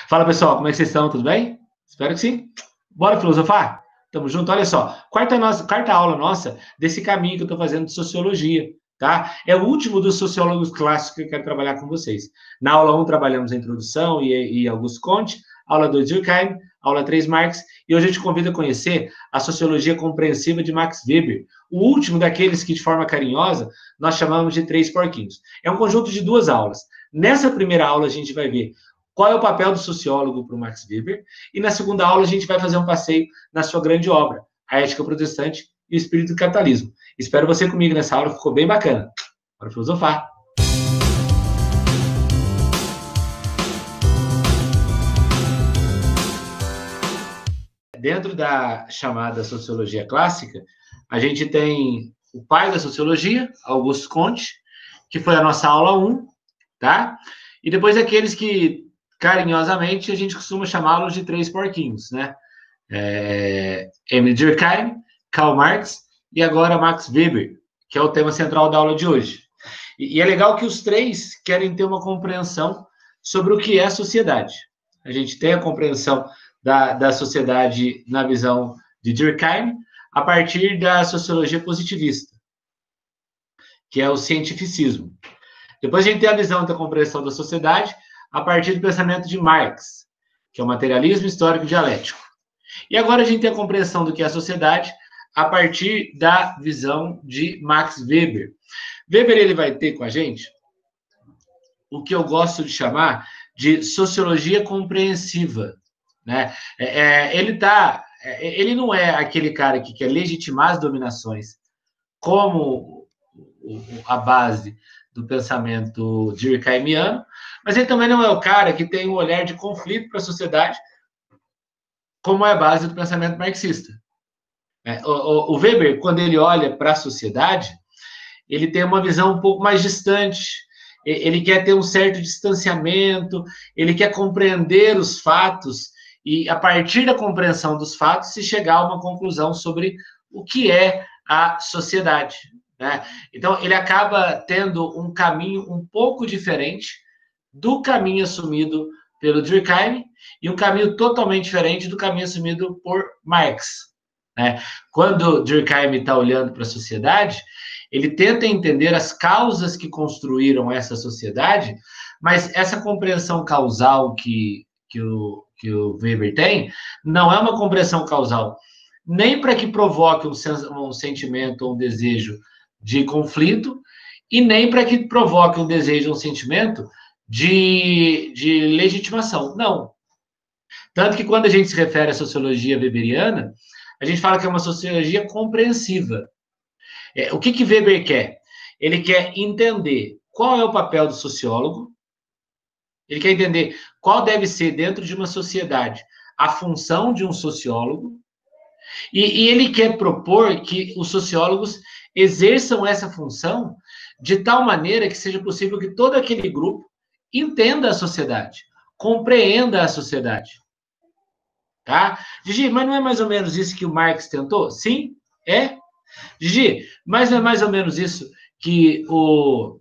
Fala, pessoal, como é que vocês estão? Tudo bem? Espero que sim. Bora filosofar? Tamo junto. Olha só, quarta aula nossa desse caminho que eu estou fazendo de sociologia, tá? É o último dos sociólogos clássicos que eu quero trabalhar com vocês. Na aula 1 trabalhamos a introdução e Augusto Comte, aula 2 Durkheim, aula 3 Marx, e hoje eu te convido a conhecer a sociologia compreensiva de Max Weber, o último daqueles que, de forma carinhosa, nós chamamos de três porquinhos. É um conjunto de duas aulas. Nessa primeira aula a gente vai ver qual é o papel do sociólogo para o Max Weber, e na segunda aula a gente vai fazer um passeio na sua grande obra, A Ética Protestante e o Espírito do Capitalismo. Espero você comigo nessa aula, ficou bem bacana. Bora filosofar. Dentro da chamada sociologia clássica, a gente tem o pai da sociologia, Augusto Comte, que foi a nossa aula 1, tá? E depois aqueles que, carinhosamente, a gente costuma chamá-los de três porquinhos, né? Emile Durkheim, Karl Marx e agora Max Weber, que é o tema central da aula de hoje. E é legal que os três querem ter uma compreensão sobre o que é a sociedade. A gente tem a compreensão da sociedade na visão de Durkheim a partir da sociologia positivista, que é o cientificismo. Depois a gente tem a visão da compreensão da sociedade a partir do pensamento de Marx, que é o materialismo histórico dialético. E agora a gente tem a compreensão do que é a sociedade a partir da visão de Max Weber. Weber, ele vai ter com a gente o que eu gosto de chamar de sociologia compreensiva, né? Ele não é aquele cara que quer legitimar as dominações como a base do pensamento durkheimiano, mas ele também não é o cara que tem um olhar de conflito para a sociedade, como é a base do pensamento marxista. O Weber, quando ele olha para a sociedade, ele tem uma visão um pouco mais distante, ele quer ter um certo distanciamento, ele quer compreender os fatos e, a partir da compreensão dos fatos, se chegar a uma conclusão sobre o que é a sociedade, né? Então, ele acaba tendo um caminho um pouco diferente do caminho assumido pelo Durkheim e um caminho totalmente diferente do caminho assumido por Marx, né? Quando Durkheim está olhando para a sociedade, ele tenta entender as causas que construíram essa sociedade, mas essa compreensão causal que o Weber tem não é uma compreensão causal nem para que provoque um sentimento ou um desejo de conflito, e nem para que provoque um desejo ou um sentimento de legitimação. Não. Tanto que quando a gente se refere à sociologia weberiana, a gente fala que é uma sociologia compreensiva. O que Weber quer? Ele quer entender qual é o papel do sociólogo, ele quer entender qual deve ser, dentro de uma sociedade, a função de um sociólogo, e ele quer propor que os sociólogos exerçam essa função de tal maneira que seja possível que todo aquele grupo entenda a sociedade, compreenda a sociedade. Tá? Gigi, mas não é mais ou menos isso que o Marx tentou? Sim, é. Gigi, mas não é mais ou menos isso que o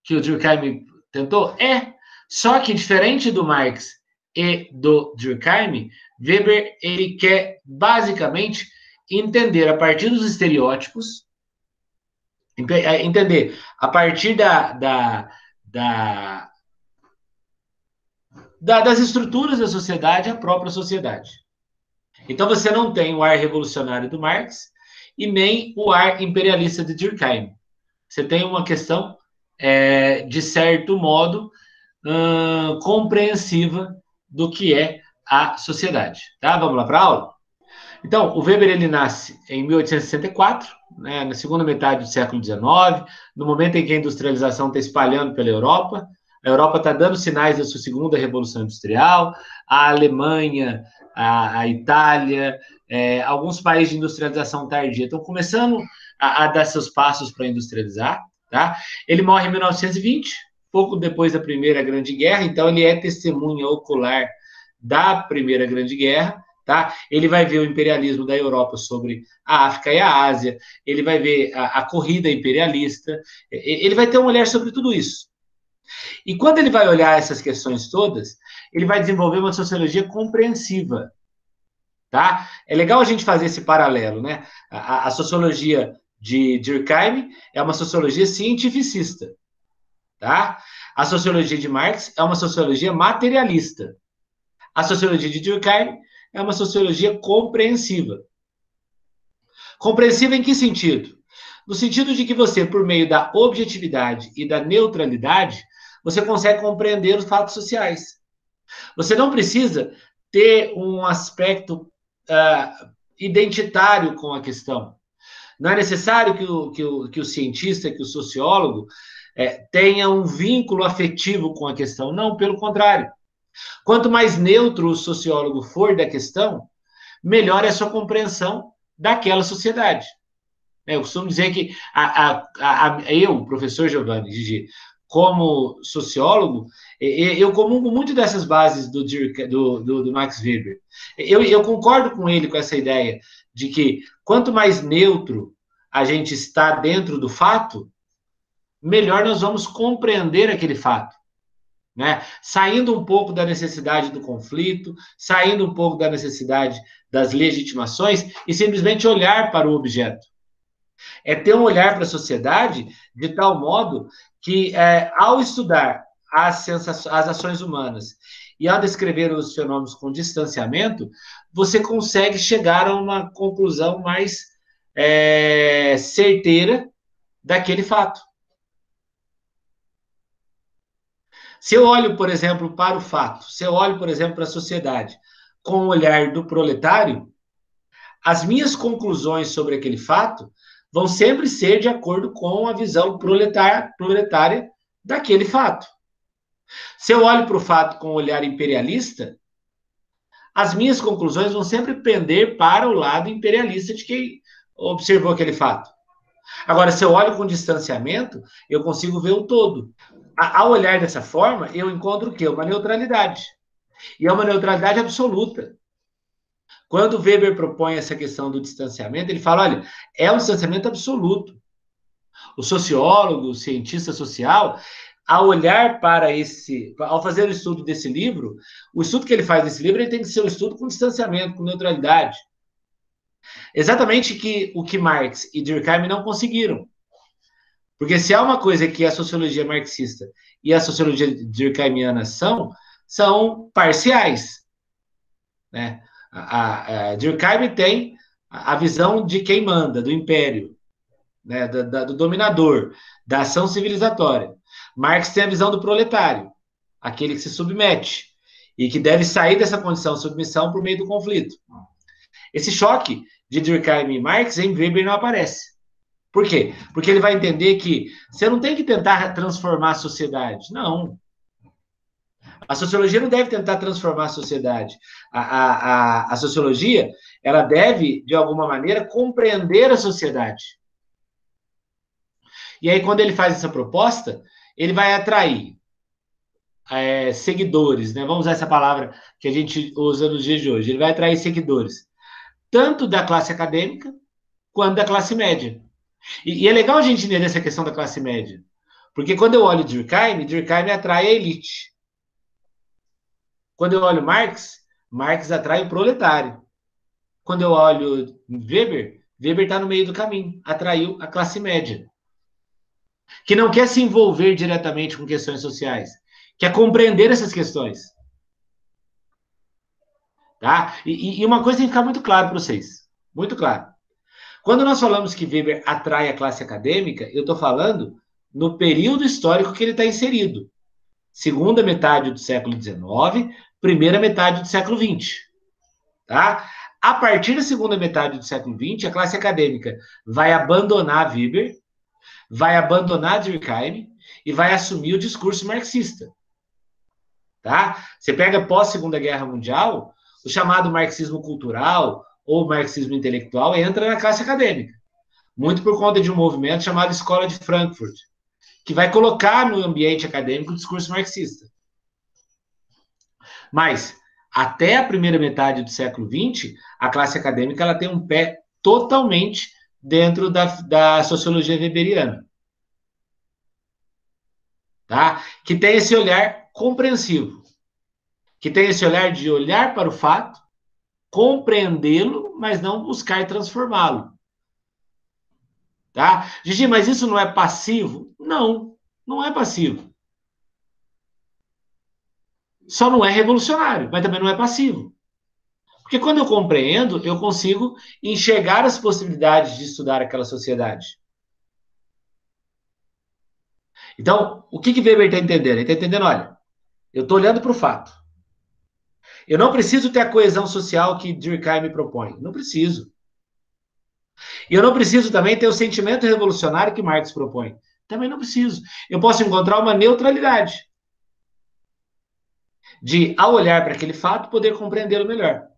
Durkheim tentou? É. Só que, diferente do Marx e do Durkheim, Weber, ele quer, basicamente, entender a partir dos estereótipos, entender a partir das estruturas da sociedade, a própria sociedade. Então, você não tem o ar revolucionário do Marx e nem o ar imperialista de Durkheim. Você tem uma questão, de certo modo, compreensiva do que é a sociedade. Tá? Vamos lá para a aula? Então, o Weber, ele nasce em 1864, né, na segunda metade do século XIX, no momento em que a industrialização está espalhando pela Europa. A Europa está dando sinais da sua segunda revolução industrial, a Alemanha, a Itália, alguns países de industrialização tardia estão começando a dar seus passos para industrializar. Tá? Ele morre em 1920, pouco depois da Primeira Grande Guerra, então ele é testemunha ocular da Primeira Grande Guerra. Tá? Ele vai ver o imperialismo da Europa sobre a África e a Ásia, ele vai ver a corrida imperialista, ele vai ter um olhar sobre tudo isso. E quando ele vai olhar essas questões todas, ele vai desenvolver uma sociologia compreensiva, tá? É legal a gente fazer esse paralelo, né? A sociologia de Durkheim é uma sociologia cientificista, tá? A sociologia de Marx é uma sociologia materialista. A sociologia de Durkheim é uma sociologia compreensiva. Compreensiva em que sentido? No sentido de que você, por meio da objetividade e da neutralidade, você consegue compreender os fatos sociais. Você não precisa ter um aspecto identitário com a questão. Não é necessário que o cientista, que o sociólogo tenha um vínculo afetivo com a questão. Não, pelo contrário. Quanto mais neutro o sociólogo for da questão, melhor é a sua compreensão daquela sociedade. Eu costumo dizer que eu, professor Giovanni, Gigi, como sociólogo, eu comungo muito dessas bases do Max Weber. Eu concordo com ele com essa ideia de que quanto mais neutro a gente está dentro do fato, melhor nós vamos compreender aquele fato. Né? Saindo um pouco da necessidade do conflito, saindo um pouco da necessidade das legitimações e simplesmente olhar para o objeto. É ter um olhar para a sociedade de tal modo que, ao estudar as ações humanas e ao descrever os fenômenos com distanciamento, você consegue chegar a uma conclusão mais certeira daquele fato. Se eu olho, por exemplo, para o fato, se eu olho, por exemplo, para a sociedade com o olhar do proletário, as minhas conclusões sobre aquele fato vão sempre ser de acordo com a visão proletária daquele fato. Se eu olho para o fato com o olhar imperialista, as minhas conclusões vão sempre pender para o lado imperialista de quem observou aquele fato. Agora, se eu olho com distanciamento, eu consigo ver o todo. Ao olhar dessa forma, eu encontro o quê? Uma neutralidade. E é uma neutralidade absoluta. Quando Weber propõe essa questão do distanciamento, ele fala, olha, é um distanciamento absoluto. O sociólogo, o cientista social, ao olhar para ao fazer o estudo desse livro, o estudo que ele faz desse livro, ele tem que ser um estudo com distanciamento, com neutralidade. Exatamente o que Marx e Durkheim não conseguiram. Porque se há uma coisa que a sociologia marxista e a sociologia durkheimiana são parciais. Né? A Durkheim tem a visão de quem manda, do império, né? do dominador, da ação civilizatória. Marx tem a visão do proletário, aquele que se submete e que deve sair dessa condição de submissão por meio do conflito. Esse choque de Durkheim e Marx em Weber não aparece. Por quê? Porque ele vai entender que você não tem que tentar transformar a sociedade. Não. A sociologia não deve tentar transformar a sociedade. A sociologia, ela deve, de alguma maneira, compreender a sociedade. E aí, quando ele faz essa proposta, ele vai atrair seguidores, né? Vamos usar essa palavra que a gente usa nos dias de hoje. Ele vai atrair seguidores, tanto da classe acadêmica, quanto da classe média. E é legal a gente entender essa questão da classe média. Porque quando eu olho Durkheim atrai a elite. Quando eu olho Marx atrai o proletário. Quando eu olho Weber está no meio do caminho, atraiu a classe média. Que não quer se envolver diretamente com questões sociais, quer compreender essas questões. Tá? E uma coisa tem que ficar muito claro para vocês. Muito claro. Quando nós falamos que Weber atrai a classe acadêmica, eu estou falando no período histórico que ele está inserido. Segunda metade do século XIX, primeira metade do século XX. Tá? A partir da segunda metade do século XX, a classe acadêmica vai abandonar Weber, vai abandonar Durkheim e vai assumir o discurso marxista. Tá? Você pega pós-Segunda Guerra Mundial, o chamado marxismo cultural ou marxismo intelectual entra na classe acadêmica. Muito por conta de um movimento chamado Escola de Frankfurt, que vai colocar no ambiente acadêmico o discurso marxista. Mas, até a primeira metade do século XX, a classe acadêmica ela tem um pé totalmente dentro da sociologia weberiana. tá? Que tem esse olhar compreensivo, que tem esse olhar de olhar para o fato, compreendê-lo, mas não buscar transformá-lo, tá? Gigi, mas isso não é passivo? Não, não é passivo. Só não é revolucionário, mas também não é passivo. Porque quando eu compreendo, eu consigo enxergar as possibilidades de estudar aquela sociedade. Então, o que Weber está entendendo? Ele está entendendo, olha, eu estou olhando para o fato. Eu não preciso ter a coesão social que Durkheim me propõe. Não preciso. E eu não preciso também ter o sentimento revolucionário que Marx propõe. Também não preciso. Eu posso encontrar uma neutralidade de, ao olhar para aquele fato, poder compreendê-lo melhor.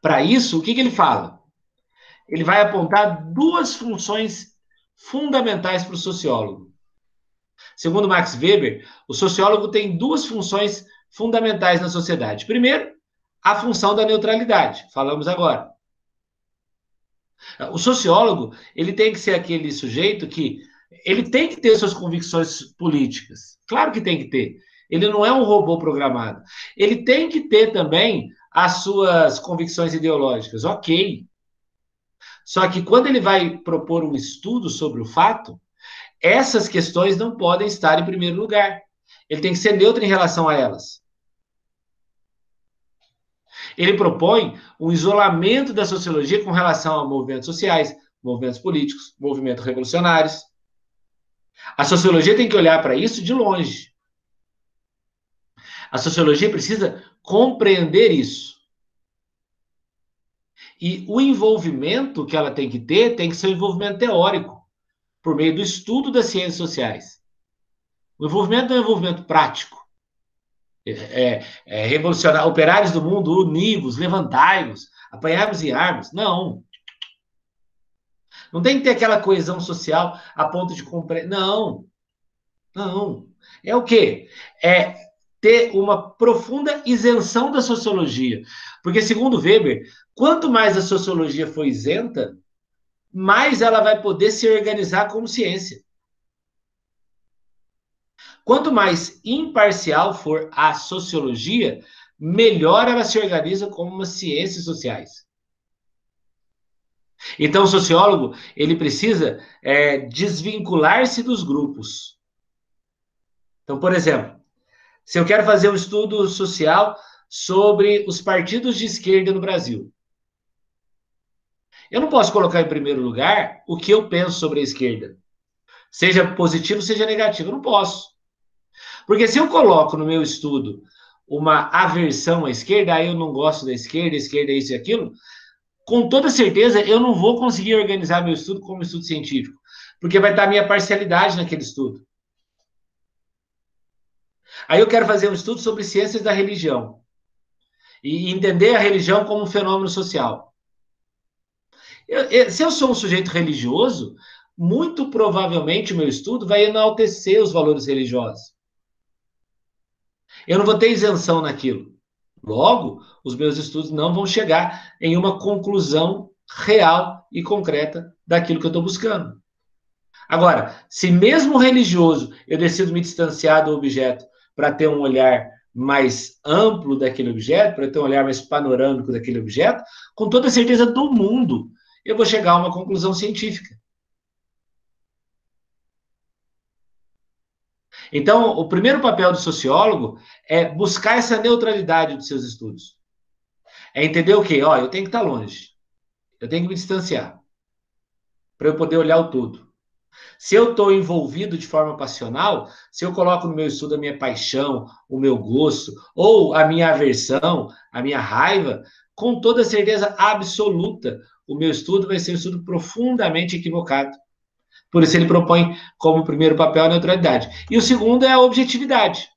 Para isso, o que ele fala? Ele vai apontar duas funções fundamentais para o sociólogo. Segundo Max Weber, o sociólogo tem duas funções fundamentais na sociedade. Primeiro, a função da neutralidade, falamos agora. O sociólogo, ele tem que ser aquele sujeito que ele tem que ter suas convicções políticas. Claro que tem que ter. Ele não é um robô programado. Ele tem que ter também as suas convicções ideológicas, ok. Só que quando ele vai propor um estudo sobre o fato, essas questões não podem estar em primeiro lugar. Ele tem que ser neutro em relação a elas. Ele propõe um isolamento da sociologia com relação a movimentos sociais, movimentos políticos, movimentos revolucionários. A sociologia tem que olhar para isso de longe. A sociologia precisa compreender isso. E o envolvimento que ela tem que ser um envolvimento teórico, por meio do estudo das ciências sociais. O envolvimento não é um envolvimento prático. Revolucionar, operários do mundo, univos, levantai-vos, apanhai-vos em armas. Não. Não tem que ter aquela coesão social a ponto de compreender. Não. Não. É o quê? É ter uma profunda isenção da sociologia. Porque, segundo Weber, quanto mais a sociologia for isenta, mais ela vai poder se organizar como ciência. Quanto mais imparcial for a sociologia, melhor ela se organiza como uma ciências sociais. Então, o sociólogo ele precisa desvincular-se dos grupos. Então, por exemplo, se eu quero fazer um estudo social sobre os partidos de esquerda no Brasil, eu não posso colocar em primeiro lugar o que eu penso sobre a esquerda, seja positivo, seja negativo. Eu não posso. Porque se eu coloco no meu estudo uma aversão à esquerda, aí eu não gosto da esquerda, a esquerda é isso e aquilo, com toda certeza eu não vou conseguir organizar meu estudo como estudo científico, porque vai estar a minha parcialidade naquele estudo. Aí eu quero fazer um estudo sobre ciências da religião e entender a religião como um fenômeno social. Se eu sou um sujeito religioso, muito provavelmente o meu estudo vai enaltecer os valores religiosos. Eu não vou ter isenção naquilo. Logo, os meus estudos não vão chegar em uma conclusão real e concreta daquilo que eu estou buscando. Agora, se mesmo religioso eu decido me distanciar do objeto para ter um olhar mais amplo daquele objeto, para ter um olhar mais panorâmico daquele objeto, com toda a certeza do mundo, eu vou chegar a uma conclusão científica. Então, o primeiro papel do sociólogo é buscar essa neutralidade dos seus estudos. É entender o quê? Ó, eu tenho que estar longe. Eu tenho que me distanciar para eu poder olhar o todo. Se eu estou envolvido de forma passional, se eu coloco no meu estudo a minha paixão, o meu gosto, ou a minha aversão, a minha raiva, com toda certeza absoluta, o meu estudo vai ser um estudo profundamente equivocado. Por isso ele propõe como primeiro papel a neutralidade. E o segundo é a objetividade.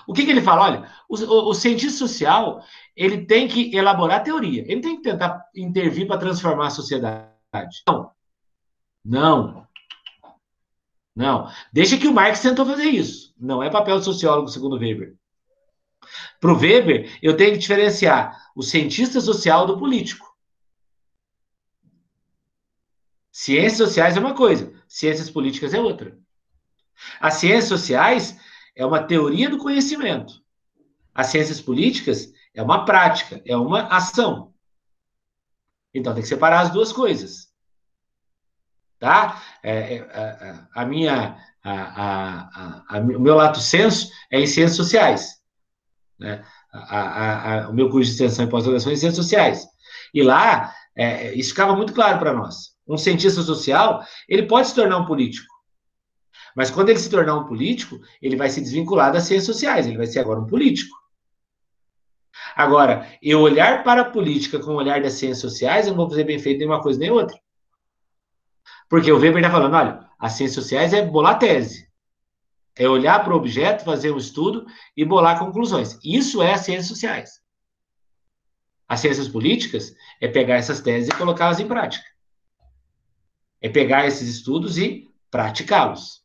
O que ele fala? Olha, o cientista social ele tem que elaborar teoria, ele tem que tentar intervir para transformar a sociedade. Não, não, não. Deixa que o Marx tentou fazer isso. Não é papel do sociólogo, segundo Weber. Para o Weber, eu tenho que diferenciar o cientista social do político. Ciências sociais é uma coisa, ciências políticas é outra. As ciências sociais é uma teoria do conhecimento. As ciências políticas é uma prática, é uma ação. Então tem que separar as duas coisas, tá? A minha, o meu lato sensu é em ciências sociais, né? O meu curso de extensão e pós-graduação é em ciências sociais. E lá, isso ficava muito claro para nós. Um cientista social, ele pode se tornar um político, mas quando ele se tornar um político, ele vai se desvincular das ciências sociais, ele vai ser agora um político. Agora, eu olhar para a política com o olhar das ciências sociais, eu não vou fazer bem feito nem uma coisa nem outra. Porque o Weber está falando, olha, as ciências sociais é bolar tese. É olhar para o objeto, fazer um estudo e bolar conclusões. Isso é as ciências sociais. As ciências políticas é pegar essas teses e colocá-las em prática. É pegar esses estudos e praticá-los.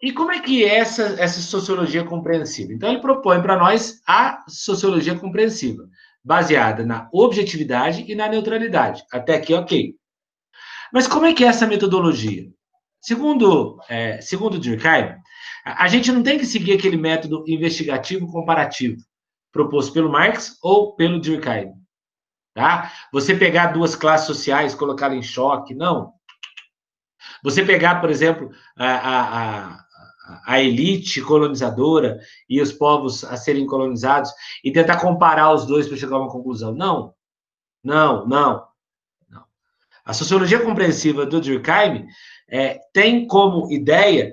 E como é que é essa sociologia compreensiva? Então, ele propõe para nós a sociologia compreensiva, baseada na objetividade e na neutralidade. Até aqui, ok. Mas como é que é essa metodologia? Segundo Durkheim, a gente não tem que seguir aquele método investigativo comparativo proposto pelo Marx ou pelo Durkheim. Tá? Você pegar duas classes sociais, colocá-las em choque, não. Você pegar, por exemplo, a elite colonizadora e os povos a serem colonizados e tentar comparar os dois para chegar a uma conclusão. Não, não, não, não. A sociologia compreensiva do Durkheim tem como ideia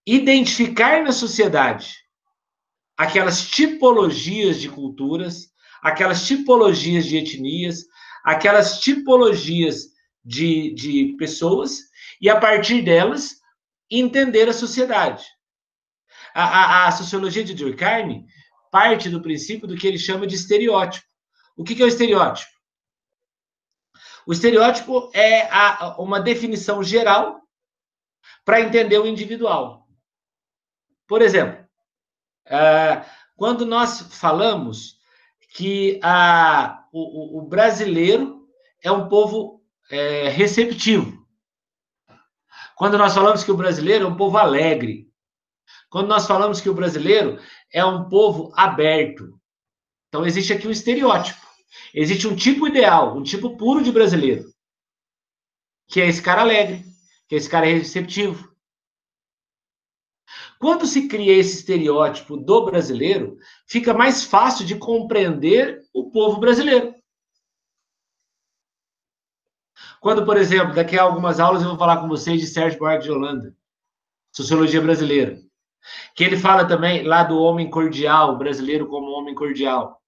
identificar na sociedade aquelas tipologias de culturas, aquelas tipologias de etnias, aquelas tipologias de pessoas, e a partir delas entender a sociedade. A sociologia de Durkheim parte do princípio do que ele chama de estereótipo. O que é o estereótipo? O estereótipo é uma definição geral para entender o individual. Por exemplo, quando nós falamos que o brasileiro é um povo receptivo, quando nós falamos que o brasileiro é um povo alegre, quando nós falamos que o brasileiro é um povo aberto, então existe aqui um estereótipo, existe um tipo ideal, um tipo puro de brasileiro, que é esse cara alegre, que é esse cara receptivo. Quando se cria esse estereótipo do brasileiro, fica mais fácil de compreender o povo brasileiro. Quando, por exemplo, daqui a algumas aulas eu vou falar com vocês de Sérgio Buarque de Holanda, Sociologia Brasileira, que ele fala também lá do homem cordial, brasileiro como homem cordial.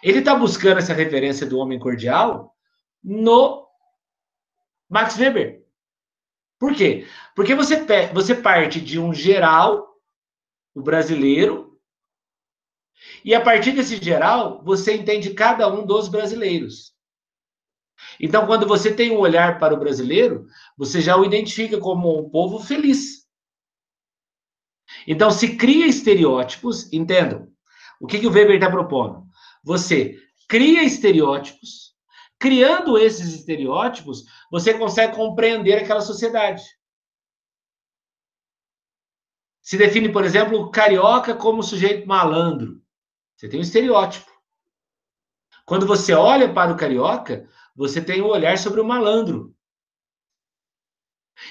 Ele está buscando essa referência do homem cordial no Max Weber. Por quê? Porque você parte de um geral, o brasileiro, e a partir desse geral, você entende cada um dos brasileiros. Então, quando você tem um olhar para o brasileiro, você já o identifica como um povo feliz. Então, se cria estereótipos, entendam. O que o Weber está propondo? Você cria estereótipos, criando esses estereótipos, você consegue compreender aquela sociedade. Se define, por exemplo, o carioca como sujeito malandro. Você tem um estereótipo. Quando você olha para o carioca, você tem um olhar sobre o malandro.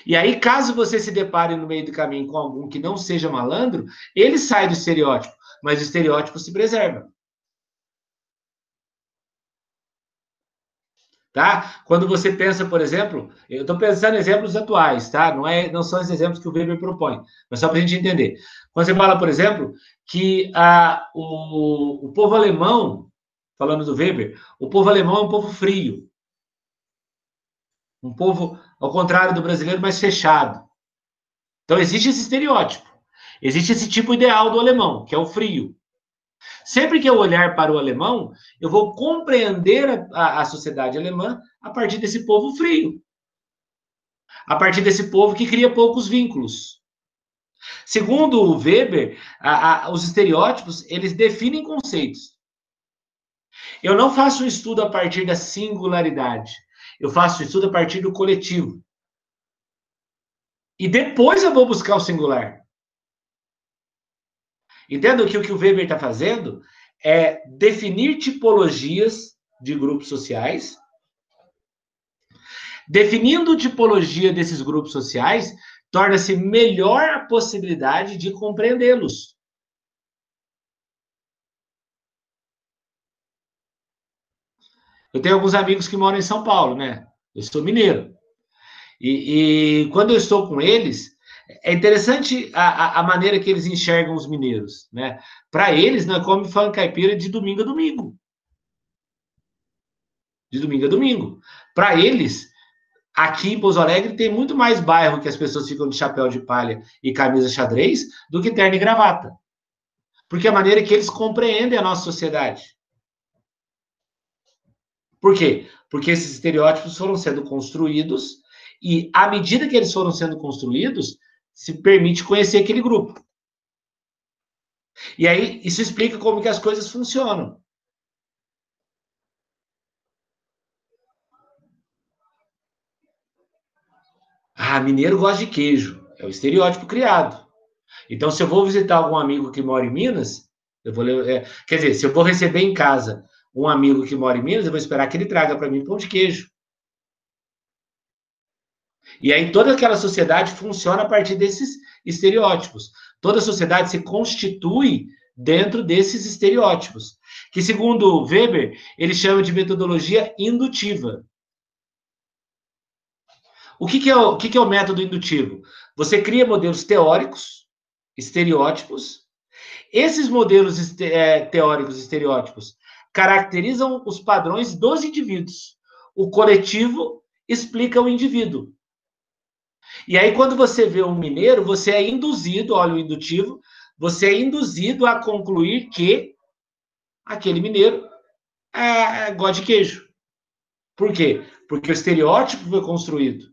E aí, caso você se depare no meio do caminho com algum que não seja malandro, ele sai do estereótipo, mas o estereótipo se preserva. Tá? Quando você pensa, por exemplo, eu estou pensando em exemplos atuais, tá? Não são os exemplos que o Weber propõe, mas só para a gente entender. Quando você fala, por exemplo, que o povo alemão, falando do Weber, o povo alemão é um povo frio. Um povo, ao contrário do brasileiro, mais fechado. Então, existe esse estereótipo. Existe esse tipo ideal do alemão, que é o frio. Sempre que eu olhar para o alemão, eu vou compreender a sociedade alemã a partir desse povo frio. A partir desse povo que cria poucos vínculos. Segundo o Weber, os estereótipos, eles definem conceitos. Eu não faço um estudo a partir da singularidade. Eu faço um estudo a partir do coletivo. E depois eu vou buscar o singular. Entendo que o Weber está fazendo é definir tipologias de grupos sociais. Definindo tipologia desses grupos sociais, torna-se melhor a possibilidade de compreendê-los. Eu tenho alguns amigos que moram em São Paulo, né? Eu sou mineiro. E quando eu estou com eles, é interessante a maneira que eles enxergam os mineiros, né? Para eles, nós comemos frango caipira de domingo a domingo. De domingo a domingo. Para eles, aqui em Pouso Alegre tem muito mais bairro que as pessoas ficam de chapéu de palha e camisa xadrez do que terno e gravata. Porque é a maneira que eles compreendem a nossa sociedade. Por quê? Porque esses estereótipos foram sendo construídos e, à medida que eles foram sendo construídos, se permite conhecer aquele grupo. E aí, isso explica como que as coisas funcionam. Ah, mineiro gosta de queijo. É o estereótipo criado. Então, se eu vou visitar algum amigo que mora em Minas, eu vou, quer dizer, se eu vou receber em casa um amigo que mora em Minas, eu vou esperar que ele traga para mim pão de queijo. E aí toda aquela sociedade funciona a partir desses estereótipos. Toda sociedade se constitui dentro desses estereótipos, que segundo Weber, ele chama de metodologia indutiva. O que é o método indutivo? Você cria modelos teóricos, estereótipos. Esses modelos teóricos, estereótipos, caracterizam os padrões dos indivíduos. O coletivo explica o indivíduo. E aí, quando você vê um mineiro, você é induzido, olha o indutivo, você é induzido a concluir que aquele mineiro gosta de queijo. Por quê? Porque o estereótipo foi construído.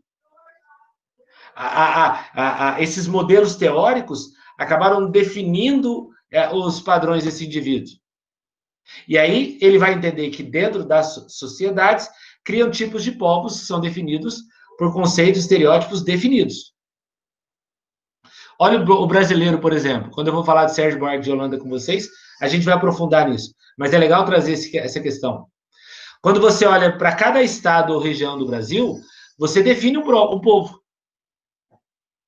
Esses modelos teóricos acabaram definindo os padrões desse indivíduo. E aí ele vai entender que dentro das sociedades criam tipos de povos que são definidos por conceitos, estereótipos definidos. Olha o brasileiro, por exemplo. Quando eu vou falar de Sérgio Buarque de Holanda com vocês, a gente vai aprofundar nisso. Mas é legal trazer essa questão. Quando você olha para cada estado ou região do Brasil, você define um povo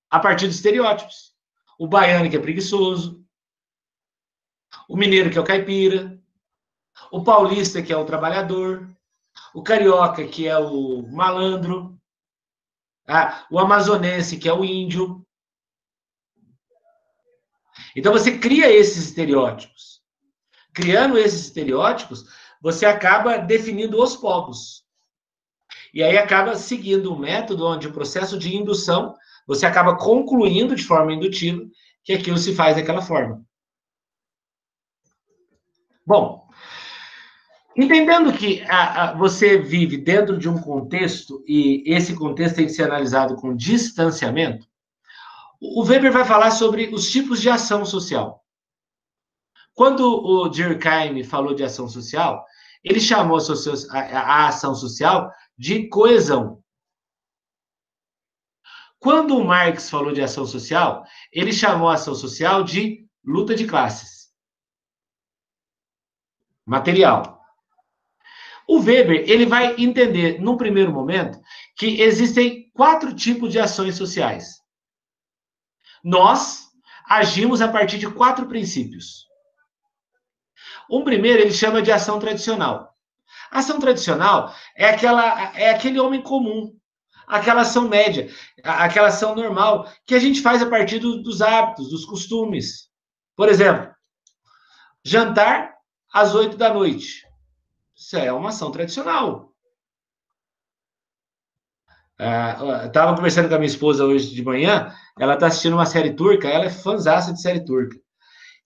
a partir dos estereótipos. O baiano, que é preguiçoso. O mineiro, que é o caipira. O paulista, que é o trabalhador. O carioca, que é o malandro. O amazonense, que é o índio. Então você cria esses estereótipos. Criando esses estereótipos, você acaba definindo os povos. E aí acaba seguindo um método onde o processo de indução, você acaba concluindo de forma indutiva que aquilo se faz daquela forma. Bom, entendendo que você vive dentro de um contexto e esse contexto tem que ser analisado com distanciamento, o Weber vai falar sobre os tipos de ação social. Quando o Durkheim falou de ação social, ele chamou a ação social de coesão. Quando o Marx falou de ação social, ele chamou a ação social de luta de classes. Material. O Weber, ele vai entender, num primeiro momento, que existem 4 tipos de ações sociais. Nós agimos a partir de 4 princípios. Um primeiro ele chama de ação tradicional. A ação tradicional é aquele homem comum, aquela ação média, aquela ação normal, que a gente faz a partir dos hábitos, dos costumes. Por exemplo, jantar às 8 da noite. Isso é uma ação tradicional. Estava conversando com a minha esposa hoje de manhã, ela está assistindo uma série turca, ela é fãzaça de série turca.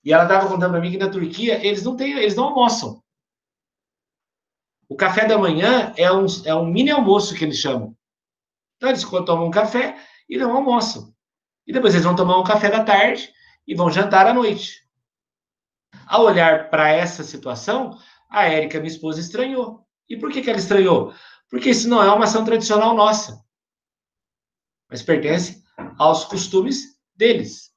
E ela estava contando para mim que na Turquia eles não almoçam. O café da manhã é um mini almoço que eles chamam. Então eles tomam um café e não almoçam. E depois eles vão tomar um café da tarde e vão jantar à noite. Ao olhar para essa situação, A Érica, minha esposa, estranhou. E por que ela estranhou? Porque isso não é uma ação tradicional nossa, mas pertence aos costumes deles.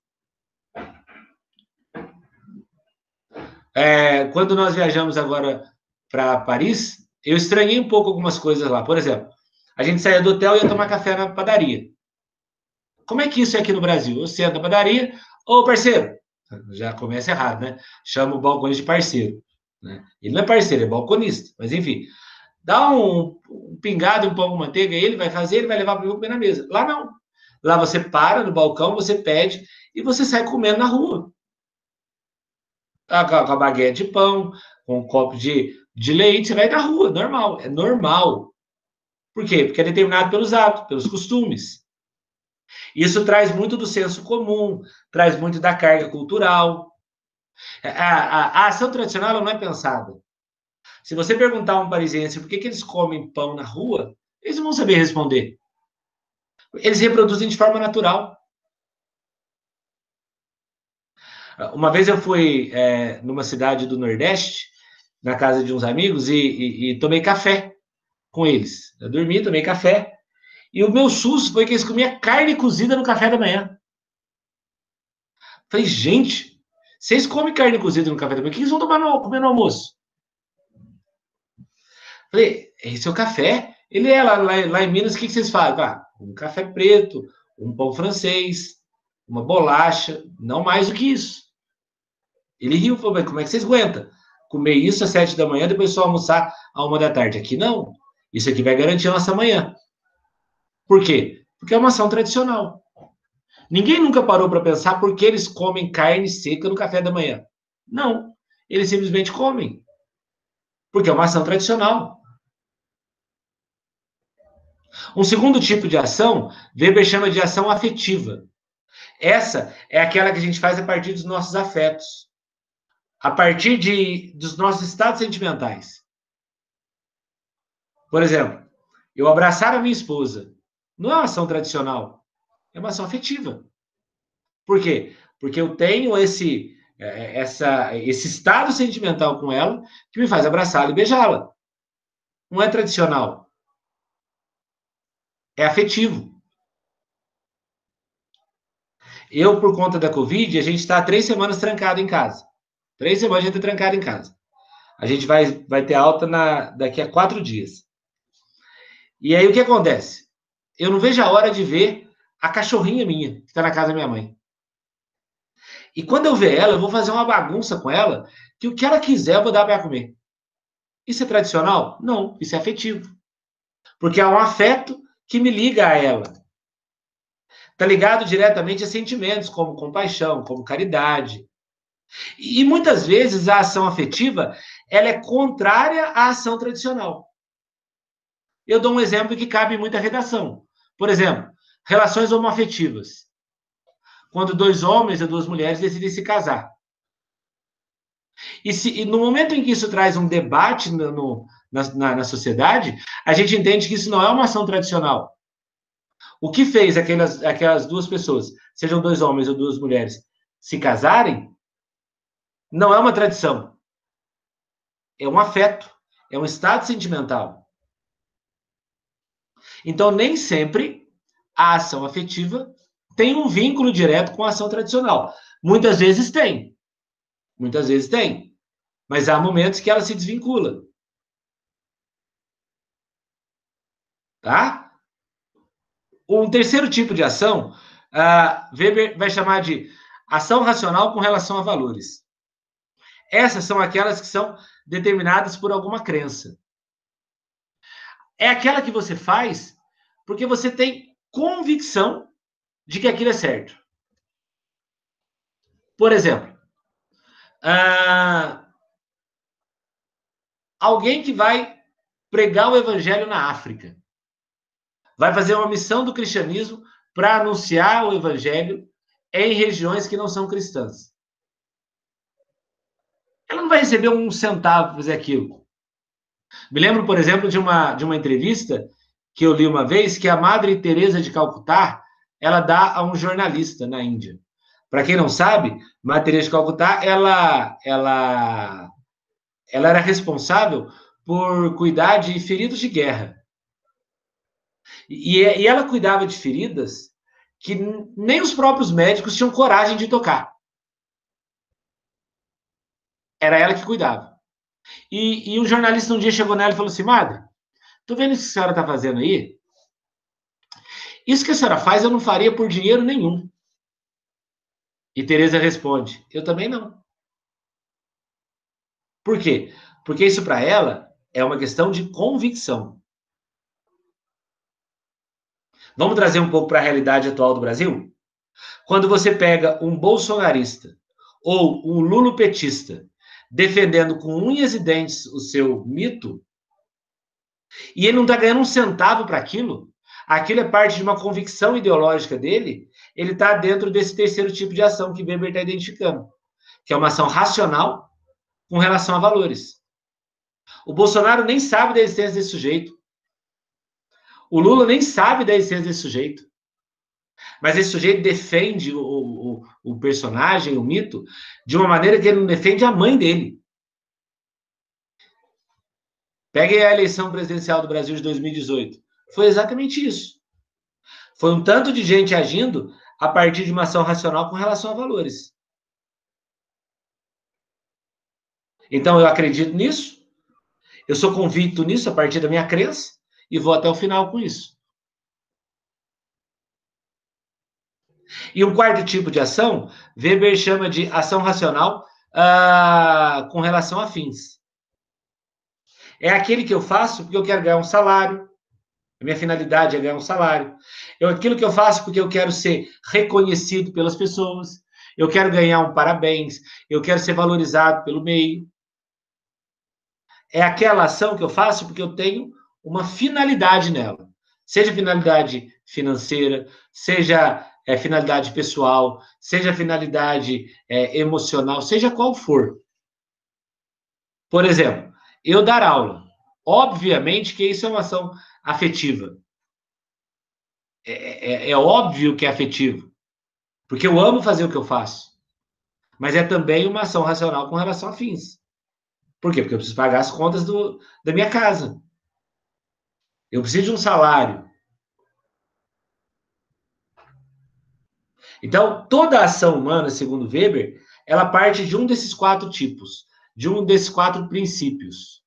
Quando nós viajamos agora para Paris, eu estranhei um pouco algumas coisas lá. Por exemplo, a gente saía do hotel e ia tomar café na padaria. Como é que isso é aqui no Brasil? Você entra na padaria, ô parceiro, já começa errado, né? Chama o balconista de parceiro. Né? Ele não é parceiro, é balconista. Mas enfim, dá um pingado, um pão com manteiga, ele vai fazer, ele vai levar para o comer na mesa. Lá não. Lá você para no balcão, você pede e você sai comendo na rua. Com a baguete de pão, com um copo de leite, você vai na rua, normal. É normal. Por quê? Porque é determinado pelos hábitos, pelos costumes. Isso traz muito do senso comum, traz muito da carga cultural. A ação tradicional ela não é pensada. Se você perguntar a um parisiense por que eles comem pão na rua, eles não vão saber responder. Eles reproduzem de forma natural. Uma vez eu fui numa cidade do Nordeste, na casa de uns amigos, e tomei café com eles. Eu dormi, tomei café. E o meu susto foi que eles comiam carne cozida no café da manhã. Falei, gente, vocês comem carne cozida no café da manhã, o que eles vão comer no almoço? Falei, esse é o café? Ele é lá em Minas, o que vocês fazem? Um café preto, um pão francês, uma bolacha, não mais do que isso. Ele riu, falou, mas como é que vocês aguentam? Comer isso às 7 da manhã, depois só almoçar à 1 da tarde. Aqui não. Isso aqui vai garantir a nossa manhã. Por quê? Porque é uma ação tradicional. Ninguém nunca parou para pensar por que eles comem carne seca no café da manhã. Não. Eles simplesmente comem. Porque é uma ação tradicional. Um segundo tipo de ação, Weber chama de ação afetiva. Essa é aquela que a gente faz a partir dos nossos afetos, a partir dos nossos estados sentimentais. Por exemplo, eu abraçar a minha esposa não é uma ação tradicional, é uma ação afetiva. Por quê? Porque eu tenho esse estado sentimental com ela que me faz abraçá-la e beijá-la. Não é tradicional, é afetivo. Eu, por conta da Covid, a gente está 3 semanas trancado em casa. 3 semanas a gente está trancado em casa. A gente vai ter alta daqui a 4 dias. E aí o que acontece? Eu não vejo a hora de ver a cachorrinha minha, que está na casa da minha mãe. E quando eu ver ela, eu vou fazer uma bagunça com ela, que o que ela quiser eu vou dar para ela comer. Isso é tradicional? Não, isso é afetivo. Porque há um afeto que me liga a ela. Está ligado diretamente a sentimentos, como compaixão, como caridade. E muitas vezes a ação afetiva ela é contrária à ação tradicional. Eu dou um exemplo que cabe em muita redação. Por exemplo, relações homoafetivas. Quando 2 homens ou 2 mulheres decidem se casar. E no momento em que isso traz um debate na sociedade, a gente entende que isso não é uma ação tradicional. O que fez aquelas 2 pessoas, sejam 2 homens ou 2 mulheres, se casarem, não é uma tradição. É um afeto, é um estado sentimental. Então, nem sempre a ação afetiva tem um vínculo direto com a ação tradicional. Muitas vezes tem. Muitas vezes tem. Mas há momentos que ela se desvincula. Tá? Um terceiro tipo de ação, Weber vai chamar de ação racional com relação a valores. Essas são aquelas que são determinadas por alguma crença. É aquela que você faz porque você tem convicção de que aquilo é certo. Por exemplo, alguém que vai pregar o evangelho na África, vai fazer uma missão do cristianismo para anunciar o evangelho em regiões que não são cristãs. Ela não vai receber um centavo para fazer aquilo. Me lembro, por exemplo, de uma entrevista que eu li uma vez que a Madre Teresa de Calcutá ela dá a um jornalista na Índia. Para quem não sabe, Madre Teresa de Calcutá ela Ela era responsável por cuidar de feridos de guerra. E ela cuidava de feridas que nem os próprios médicos tinham coragem de tocar. Era ela que cuidava. E um jornalista um dia chegou nela e falou assim: Madre, tô vendo isso que a senhora está fazendo aí? Isso que a senhora faz eu não faria por dinheiro nenhum. E Teresa responde: eu também não. Por quê? Porque isso para ela é uma questão de convicção. Vamos trazer um pouco para a realidade atual do Brasil? Quando você pega um bolsonarista ou um lulopetista defendendo com unhas e dentes o seu mito, e ele não está ganhando um centavo para aquilo, aquilo é parte de uma convicção ideológica dele, ele está dentro desse terceiro tipo de ação que Weber está identificando, que é uma ação racional com relação a valores. O Bolsonaro nem sabe da existência desse sujeito. O Lula nem sabe da existência desse sujeito. Mas esse sujeito defende o personagem, o mito, de uma maneira que ele não defende a mãe dele. Pegue a eleição presidencial do Brasil de 2018. Foi exatamente isso. Foi um tanto de gente agindo a partir de uma ação racional com relação a valores. Então, eu acredito nisso, eu sou convicto nisso a partir da minha crença e vou até o final com isso. E um quarto tipo de ação, Weber chama de ação racional com relação a fins. É aquele que eu faço porque eu quero ganhar um salário, a minha finalidade é ganhar um salário. Aquilo que eu faço porque eu quero ser reconhecido pelas pessoas, eu quero ganhar um parabéns, eu quero ser valorizado pelo meio. É aquela ação que eu faço porque eu tenho uma finalidade nela. Seja finalidade financeira, seja finalidade pessoal, seja finalidade emocional, seja qual for. Por exemplo, eu dar aula. Obviamente que isso é uma ação afetiva. É óbvio que é afetivo, porque eu amo fazer o que eu faço. Mas é também uma ação racional com relação a fins. Por quê? Porque eu preciso pagar as contas da minha casa. Eu preciso de um salário. Então, toda ação humana, segundo Weber, ela parte de um desses quatro tipos, de um desses quatro princípios.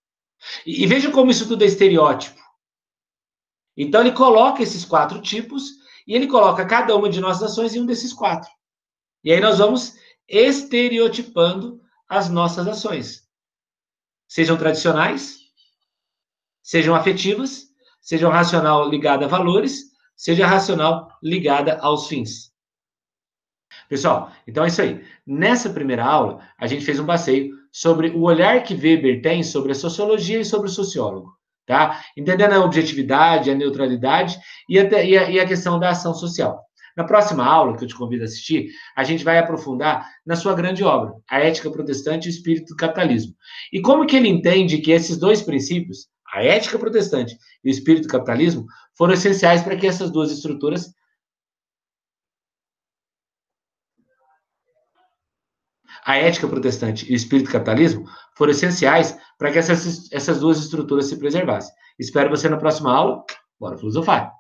E veja como isso tudo é estereótipo. Então, ele coloca esses quatro tipos e ele coloca cada uma de nossas ações em um desses quatro. E aí nós vamos estereotipando as nossas ações. Sejam tradicionais, sejam afetivas, sejam racional ligada a valores, seja racional ligada aos fins. Pessoal, então é isso aí. Nessa primeira aula, a gente fez um passeio sobre o olhar que Weber tem sobre a sociologia e sobre o sociólogo, tá? Entendendo a objetividade, a neutralidade e a questão da ação social. Na próxima aula, que eu te convido a assistir, a gente vai aprofundar na sua grande obra, A Ética Protestante e o Espírito do Capitalismo. E como que ele entende que esses dois princípios, a ética protestante e o espírito do capitalismo, foram essenciais para que essas duas estruturas a ética protestante e o espírito do capitalismo foram essenciais para que essas duas estruturas se preservassem. Espero você na próxima aula. Bora filosofar!